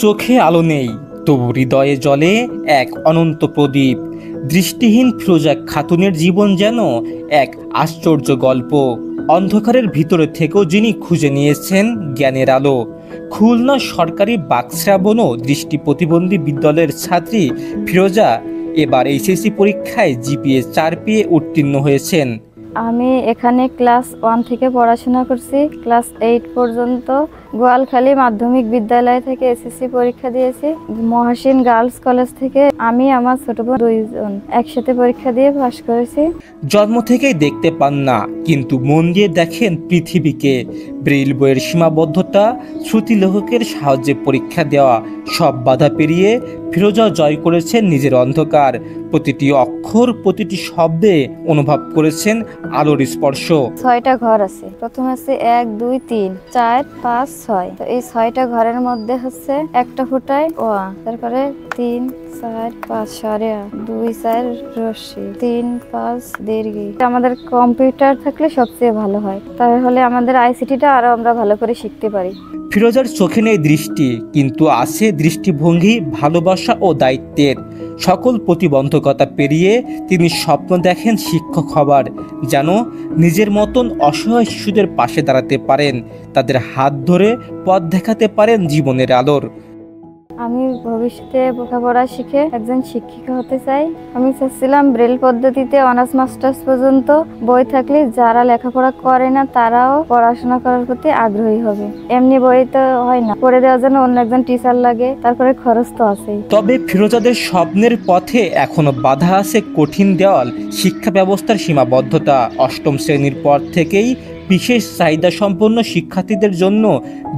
চোখে আলো নেই, তবু হৃদয়ে জ্বলে এক অনন্ত প্রদীপ। দৃষ্টিহীন ফিরোজা খাতুনের জীবন যেন এক আশ্চর্য গল্প। অন্ধকারের ভিতরে থেকেও যিনি খুঁজে নিয়েছেন জ্ঞানের আলো। খুলনা সরকারি বাকশ্রাবণ দৃষ্টি প্রতিবন্ধী বিদ্যালয়ের ছাত্রী ফিরোজা এবার এইচএসসি পরীক্ষায় জিপিএ 4 পেয়ে উত্তীর্ণ হয়েছেন। আমি এখানে ক্লাস 1 থেকে পড়াশোনা করছি, ক্লাস 8 পর্যন্ত গোয়ালখালী মাধ্যমিক বিদ্যালয় থেকে এসএসসি পরীক্ষা দিয়েছি। মহাসিন গার্লস কলেজ থেকে আমি আমার ছোট বোন 2 জন একসাথে পরীক্ষা দিয়ে পাস করেছি। জন্ম থেকেই দেখতে পান না, কিন্তু মন দিয়ে দেখেন পৃথিবীকে। ব্রেইল বইয়ের সীমাবদ্ধতা, শ্রুতি লেখকের সাহায্যে পরীক্ষা দেওয়া, সব বাধা পেরিয়ে ফিরোজা জয় করেছেন নিজের অন্ধকার। প্রতিটি অক্ষর, প্রতিটি শব্দে অনুভব করেছেন আলোর স্পর্শ। 6টা ঘর আছে, প্রথম আছে 1 2 3 4 5 6। তো এই 6টা ঘরের মধ্যে হচ্ছে একটা ফুটায় ও, তারপরে 3 4 5 সারে 2 4 রশ্মি 3 5 দীর্ঘি। আমাদের কম্পিউটার থাকলে সবচেয়ে ভালো হয়, তাহলে আমাদের আইসিটিটা আরো আমরা ভালো করে শিখতে পারি। ফিরোজার চোখে নেই দৃষ্টি, কিন্তু আছে দৃষ্টিভঙ্গি, ভালোবাসা ও দায়িত্বের। সকল প্রতিবন্ধকতা পেরিয়ে তিনি স্বপ্ন দেখেন শিক্ষক হবার, যেন নিজের মতন অসহায় শিশুদের পাশে দাঁড়াতে পারেন, তাদের হাত ধরে পথ দেখাতে পারেন জীবনের আলোর। আমি ভবিষ্যতে লেখাপড়া শিখে একজন শিক্ষিকা হতে চাই। আমি চাচ্ছিলাম ব্রেল পদ্ধতিতে অনার্স মাস্টার্স পর্যন্ত বই থাকলে যারা লেখাপড়া করে না তারাও পড়াশোনা করার প্রতি আগ্রহী হবে। এমনি বই তো হয় না, পড়ে দেওয়ার জন্য অন্য একজন টিচার লাগে, তারপরে খরচ তো আছেই। তবে ফিরোজাদের স্বপ্নের পথে এখনো বাধা আছে কঠিন দেওয়াল, শিক্ষা ব্যবস্থার সীমাবদ্ধতা। 8ম শ্রেণীর পর থেকেই বিশেষ চাহিদা সম্পন্ন শিক্ষার্থীদের জন্য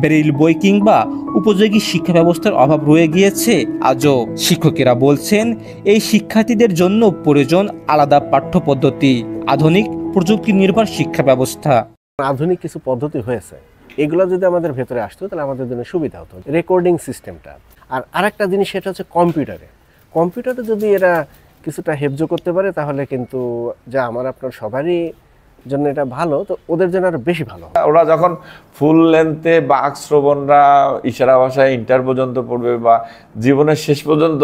ব্রেইল বই কিংবা উপযোগী শিক্ষা ব্যবস্থার অভাব রয়ে গিয়েছে আজও। শিক্ষকেরা বলছেন এই শিক্ষার্থীদের জন্য প্রয়োজন আলাদা পাঠ্যপদ্ধতি, আধুনিক প্রযুক্তি নির্ভর শিক্ষা ব্যবস্থা। আধুনিক কিছু পদ্ধতি হয়েছে, এগুলো যদি আমাদের ভেতরে আসতো তাহলে আমাদের জন্য সুবিধা হতো। রেকর্ডিং সিস্টেমটা, আর আরেকটা জিনিস সেটা হচ্ছে কম্পিউটারে যদি এরা কিছুটা হেফজ করতে পারে তাহলে কিন্তু যা আমার আপনার সবারই জন্য এটা ভালো, তো ওদের জন্য আরো বেশি ভালো। ওরা যখন ফুল লেন্থে বাক শ্রবণরা ইশারা ভাষায় ইন্টার পর্যন্ত পড়বে বা জীবনের শেষ পর্যন্ত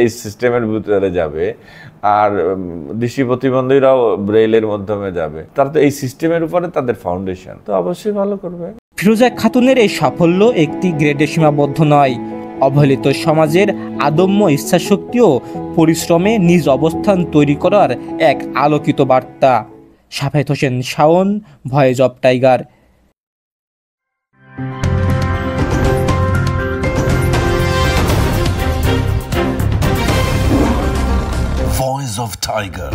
এই সিস্টেমের ভিতরে যাবে, আর দৃষ্টি প্রতিবন্ধীরাও ব্রেইলের মাধ্যমে যাবে, তারা তো এই সিস্টেমের উপরে তাদের ফাউন্ডেশন, তো অবশ্যই ভালো করবে। ফিরোজা খাতুনের এই সাফল্য একটি গ্রেডে সীমাবদ্ধ নয়। অবহেলিত সমাজের আদম্য ইচ্ছাশক্তি ও পরিশ্রমে নিজ অবস্থান তৈরি করার এক আলোকিত বার্তা। Shafayet Hossain Shaon, voice of tiger. Voice of Tiger.